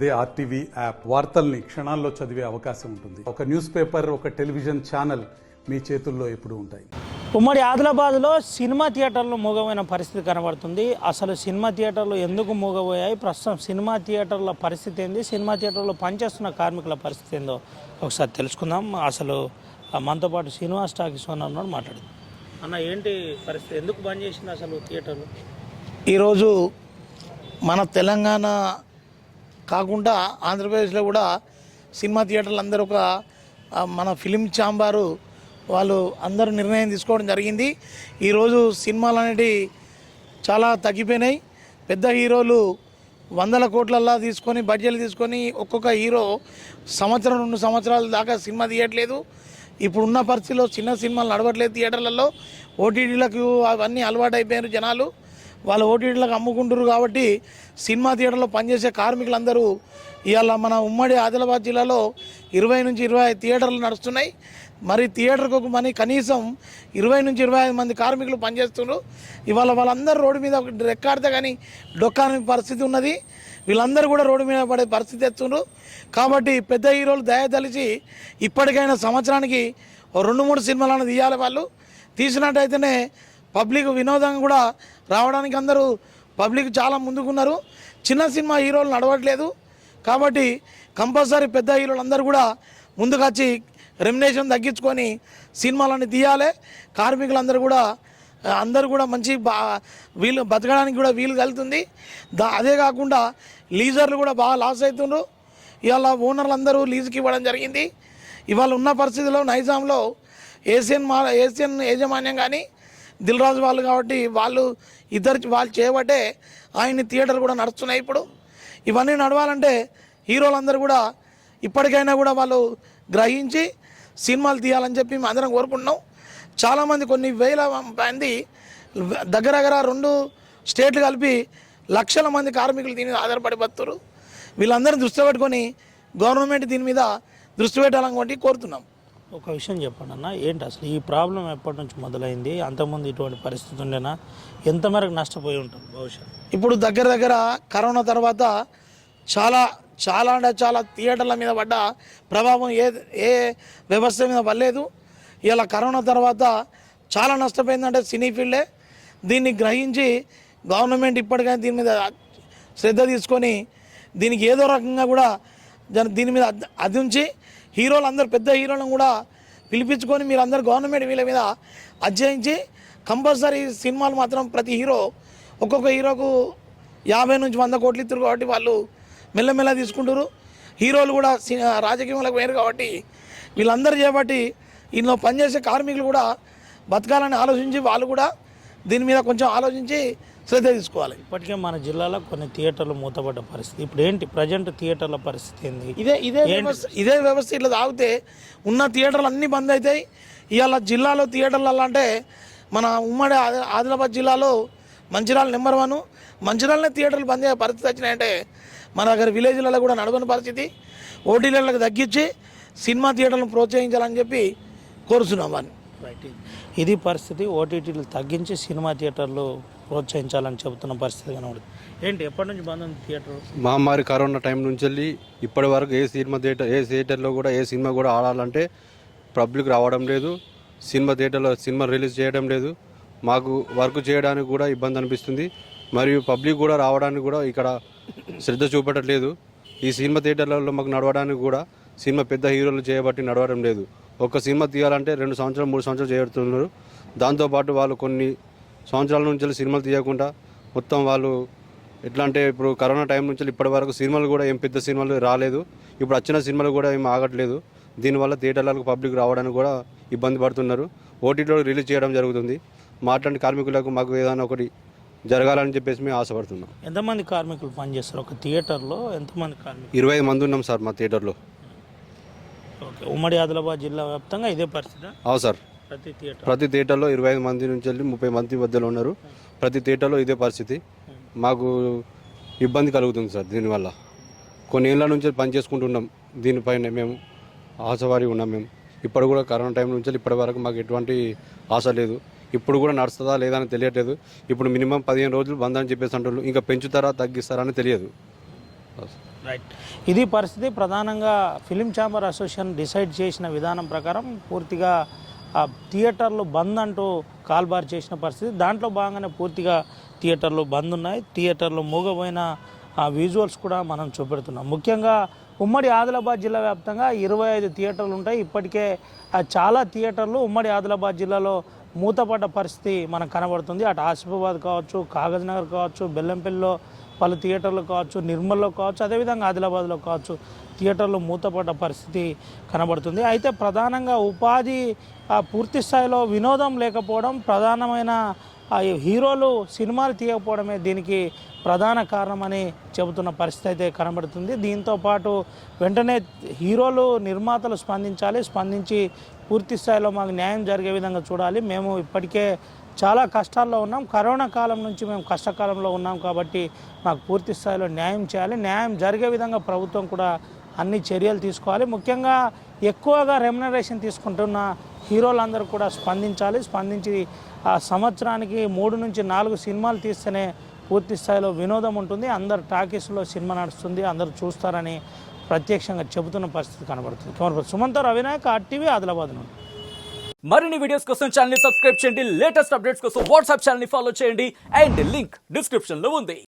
ఇదే RTV app వార్తల్ని క్షణాల్లో చదివే అవకాశం ఉంటుంది. ఒక న్యూస్ పేపర్, ఒక టెలివిజన్ ఛానల్ మీ చేతుల్లో ఎప్పుడూ ఉంటాయి. ఉమ్మడి ఆదిలాబాద్లో సినిమా థియేటర్లు మూగమైన పరిస్థితి కనబడుతుంది. అసలు సినిమా థియేటర్లు ఎందుకు మూగబోయాయి, ప్రస్తుతం సినిమా థియేటర్ల పరిస్థితి ఏంది, సినిమా థియేటర్లో పనిచేస్తున్న కార్మికుల పరిస్థితి ఏందో ఒకసారి తెలుసుకుందాం. అసలు మనతో పాటు శ్రీనివాస్ టాకీస్ ఉన్నాడు, మాట్లాడు అన్న. ఏంటి పరిస్థితి, ఎందుకు బంద్ చేసింది అసలు థియేటర్లు? ఈరోజు మన తెలంగాణ కాకుండా ఆంధ్రప్రదేశ్లో కూడా సినిమా థియేటర్లు అందరూ ఒక మన ఫిలిం ఛాంబరు వాళ్ళు అందరూ నిర్ణయం తీసుకోవడం జరిగింది. ఈరోజు సినిమాలు అనేవి చాలా తగ్గిపోయినాయి. పెద్ద హీరోలు 100 కోట్లల్లా తీసుకొని బడ్జెట్లు తీసుకొని ఒక్కొక్క హీరో సంవత్సరం 2 సంవత్సరాల దాకా సినిమా తీయట్లేదు. ఇప్పుడున్న పరిస్థితిలో చిన్న సినిమాలు నడవట్లేదు థియేటర్లలో. ఓటీటీలకు అవన్నీ అలవాటు అయిపోయారు జనాలు, వాళ్ళు ఓటీటీలకు అమ్ముకుంటారు. కాబట్టి సినిమా థియేటర్లో పనిచేసే కార్మికులందరూ ఇవాళ మన ఉమ్మడి ఆదిలాబాద్ జిల్లాలో 20 నుంచి 25 థియేటర్లు నడుస్తున్నాయి. మరి థియేటర్కి ఒక కనీసం 20 నుంచి 25 మంది కార్మికులు పనిచేస్తున్నారు. ఇవాళ వాళ్ళందరూ రోడ్డు మీద రెక్కాడితే కానీ డొక్కాని పరిస్థితి ఉన్నది. వీళ్ళందరూ కూడా రోడ్డు మీద పడే పరిస్థితి ఎత్తున్నారు. కాబట్టి పెద్ద హీరోలు దయతలిచి ఇప్పటికైనా సంవత్సరానికి 2-3 సినిమాలను తీయాలి. వాళ్ళు తీసినట్టయితేనే పబ్లిక్ వినోదంగా కూడా రావడానికి అందరూ పబ్లిక్ చాలా ముందుకున్నారు. చిన్న సినిమా హీరోలు నడవట్లేదు. కాబట్టి కంపల్సరీ పెద్ద హీరోలు అందరూ కూడా ముందుకు వచ్చి రెమ్యునేషన్ తగ్గించుకొని సినిమాలని తీయాలి. కార్మికులందరూ కూడా మంచి వీలు బతకడానికి కూడా వీలు కలుగుతుంది. అదే కాకుండా లీజర్లు కూడా బాగా లాస్ అవుతుండ్రు. ఇవాళ ఓనర్లు అందరూ లీజుకి ఇవ్వడం జరిగింది. ఇవాళ ఉన్న పరిస్థితిలో నైజాంలో ఏషియన్ యాజమాన్యం కానీ దిల్ రాజు వాళ్ళు కాబట్టి వాళ్ళు చేయబట్టే ఆయన థియేటర్లు కూడా నడుస్తున్నాయి. ఇప్పుడు ఇవన్నీ నడవాలంటే హీరోలందరూ కూడా ఇప్పటికైనా కూడా వాళ్ళు గ్రహించి సినిమాలు తీయాలని చెప్పి మేము అందరం కోరుకుంటున్నాం. చాలామంది కొన్ని వేల మంది దగ్గర 2 స్టేట్లు కలిపి లక్షల మంది కార్మికులు దీని మీద ఆధారపడి బతున్నారు. వీళ్ళందరినీ దృష్టి పెట్టుకొని గవర్నమెంట్ దీని మీద దృష్టి పెట్టాలని కోరుతున్నాం. ఒక విషయం చెప్పండి అన్న, ఏంటి అసలు ఈ ప్రాబ్లం ఎప్పటి నుంచి మొదలైంది? అంతకుముందు ఇటువంటి పరిస్థితి ఉండేనా? ఎంత మేరకు నష్టపోయి ఉంటాం భవిష్యత్తు? ఇప్పుడు దగ్గర కరోనా తర్వాత చాలా అంటే చాలా థియేటర్ల మీద పడ్డ ప్రభావం ఏ వ్యవస్థ మీద పడలేదు. ఇలా కరోనా తర్వాత చాలా నష్టపోయిందంటే సినీ ఫీల్డే. దీన్ని గ్రహించి గవర్నమెంట్ ఇప్పటికైనా దీని మీద శ్రద్ధ తీసుకొని దీనికి ఏదో రకంగా కూడా దీని మీద అదించి హీరోలు అందరూ పెద్ద హీరోలను కూడా పిలిపించుకొని మీరు అందరు గవర్నమెంట్ వీళ్ళ మీద అధ్యయించి కంపల్సరీ సినిమాలు మాత్రం ప్రతి హీరో ఒక్కొక్క హీరోకు 50 నుంచి 100 కోట్లు ఇస్తారు. కాబట్టి వాళ్ళు మెల్లమెల్ల తీసుకుంటారు. హీరోలు కూడా రాజకీయంలోకి పోయారు కాబట్టి వీళ్ళందరూ చేపట్టి ఇందులో పనిచేసే కార్మికులు కూడా బతకాలని ఆలోచించి వాళ్ళు కూడా దీని మీద కొంచెం ఆలోచించి శ్రద్ధ తీసుకోవాలి. ఇప్పటికే మన జిల్లాలో కొన్ని థియేటర్లు మూతపడ్డ పరిస్థితి. ఇప్పుడు ఏంటి ప్రజెంట్ థియేటర్ల పరిస్థితి ఏంది? ఇదే వ్యవస్థ ఇట్లా తాగితే ఉన్న థియేటర్లు అన్నీ బంద్ అవుతాయి. ఇవాళ జిల్లాలో థియేటర్లు అంటే మన ఉమ్మడి ఆదిలాబాద్ జిల్లాలో మంచిర్యాల నెంబర్ 1. మంచిర్యాలనే థియేటర్లు బంద్ అయ్యే పరిస్థితి వచ్చినాయంటే మన దగ్గర విలేజ్లలో కూడా నడవని పరిస్థితి. ఓటీటీలకు తగ్గించి సినిమా థియేటర్లను ప్రోత్సహించాలని చెప్పి కోరుతున్నాం వారిని. రైట్, ఇది పరిస్థితి. ఓటీటీలు తగ్గించి సినిమా థియేటర్లు ప్రోత్సహించాలని చెబుతున్న పరిస్థితి కనబడుతుంది. ఏంటి ఎప్పటి నుంచి బంద్ ఉంది థియేటర్? మహమ్మారి కరోనా టైం నుంచి వెళ్ళి ఇప్పటి వరకు ఏ థియేటర్లో కూడా ఏ సినిమా కూడా ఆడాలంటే పబ్లిక్ రావడం లేదు. సినిమా రిలీజ్ చేయడం లేదు. మాకు వర్క్ చేయడానికి కూడా ఇబ్బంది అనిపిస్తుంది. మరియు పబ్లిక్ కూడా రావడానికి కూడా ఇక్కడ శ్రద్ధ చూపట్లేదు. ఈ సినిమా థియేటర్లలో మాకు నడవడానికి కూడా సినిమా పెద్ద హీరోలు చేయబట్టి నడవడం లేదు. ఒక సినిమా తీయాలంటే 2 సంవత్సరాలు 3 సంవత్సరాలు చేస్తున్నారు. దాంతోపాటు వాళ్ళు కొన్ని సంవత్సరాల నుంచి సినిమాలు తీయకుండా మొత్తం వాళ్ళు ఎట్లా అంటే ఇప్పుడు కరోనా టైం నుంచి ఇప్పటి వరకు సినిమాలు కూడా ఏం పెద్ద సినిమాలు రాలేదు. ఇప్పుడు వచ్చిన సినిమాలు కూడా ఏం ఆగట్లేదు. దీనివల్ల థియేటర్లకు పబ్లిక్ రావడానికి కూడా ఇబ్బంది పడుతున్నారు. ఓటీటీలో రిలీజ్ చేయడం జరుగుతుంది. మాట్లాడి కార్మికులకు మాకు ఏదైనా ఒకటి జరగాలని చెప్పేసి మేము ఆశపడుతున్నాం. ఎంతమంది కార్మికులు పనిచేస్తారు ఒక థియేటర్లో? ఎంతమంది కార్మికులు? 25 మంది ఉన్నాం సార్ మా థియేటర్లో. ఓకే, ఉమ్మడి ఆదిలాబాద్ జిల్లా వ్యాప్తంగా ఇదే పరిస్థితి? అవును సార్, ప్రతి థియేటర్లో 25 మంది నుంచి వెళ్ళి 30 మంది మధ్యలో ఉన్నారు. ప్రతి థియేటర్లో ఇదే పరిస్థితి. మాకు ఇబ్బంది కలుగుతుంది సార్. దీనివల్ల కొన్ని ఏళ్ళ నుంచి పని చేసుకుంటున్నాం. దీనిపైన మేము ఆశవారి ఉన్నాం. మేము ఇప్పుడు కూడా కరోనా టైం నుంచి ఇప్పటి వరకు మాకు ఎటువంటి ఆశ లేదు. ఇప్పుడు కూడా నడుస్తుందా లేదా అని తెలియట్లేదు. ఇప్పుడు మినిమం 15 రోజులు బంద్ అని చెప్పేసి అంటున్నారు. ఇంకా పెంచుతారా తగ్గిస్తారా అని తెలియదు. రైట్, ఇది పరిస్థితి. ప్రధానంగా ఫిలిం ఛాంబర్ అసోసియేషన్ డిసైడ్ చేసిన విధానం ప్రకారం పూర్తిగా థియేటర్లు బంద్ అంటూ కాల్బార్ చేసిన పరిస్థితి. దాంట్లో భాగంగానే పూర్తిగా థియేటర్లు బంద్ ఉన్నాయి. థియేటర్లు మూగపోయిన విజువల్స్ కూడా మనం చూపెడుతున్నాం. ముఖ్యంగా ఉమ్మడి ఆదిలాబాద్ జిల్లా వ్యాప్తంగా 25 థియేటర్లు ఉంటాయి. ఇప్పటికే చాలా థియేటర్లు ఉమ్మడి ఆదిలాబాద్ జిల్లాలో మూతపడ్డ పరిస్థితి మనకు కనబడుతుంది. అటు ఆసిఫాబాద్ కావచ్చు, కాగజ్ నగర్ కావచ్చు, బెల్లంపల్లిలో పలు థియేటర్లు కావచ్చు, నిర్మల్లో కావచ్చు, అదేవిధంగా ఆదిలాబాద్లో కావచ్చు థియేటర్లు మూతపడ్డ పరిస్థితి కనబడుతుంది. అయితే ప్రధానంగా ఉపాధి పూర్తి స్థాయిలో వినోదం లేకపోవడం, ప్రధానమైన హీరోలు సినిమాలు తీయకపోవడమే దీనికి ప్రధాన కారణమని చెబుతున్న పరిస్థితి అయితే కనబడుతుంది. దీంతో పాటు వెంటనే హీరోలు, నిర్మాతలు స్పందించి పూర్తి స్థాయిలో మాకు న్యాయం జరిగే విధంగా చూడాలి. మేము ఇప్పటికే చాలా కష్టాల్లో ఉన్నాం, కరోనా కాలం నుంచి మేము కష్టకాలంలో ఉన్నాం కాబట్టి మాకు పూర్తి స్థాయిలో న్యాయం చేయాలి. న్యాయం జరిగే విధంగా ప్రభుత్వం కూడా అన్ని చర్యలు తీసుకోవాలి. ముఖ్యంగా ఎక్కువగా రెమ్యునరేషన్ తీసుకుంటున్న హీరోలందరూ కూడా స్పందించి సంవత్సరానికి 3 నుంచి 4 సినిమాలు తీస్తేనే పూర్తి స్థాయిలో వినోదం ఉంటుంది, అందరు టాకీస్లో సినిమా నడుస్తుంది, అందరూ చూస్తారని ప్రత్యక్షంగా చెబుతున్న పరిస్థితి కనబడుతుంది. కెమెరా సుమంత్ అవినాయక్, RTV, ఆదిలాబాద్ నుండి. మరిన్ని వీడియోస్ కోసం ఛానల్ ని సబ్స్క్రైబ్ చేయండి. లేటెస్ట్ అప్డేట్స్ కోసం వాట్సాప్ ఛానల్ ని ఫాలో చేయండి. అండ్ లింక్ డిస్క్రిప్షన్ లో ఉంది.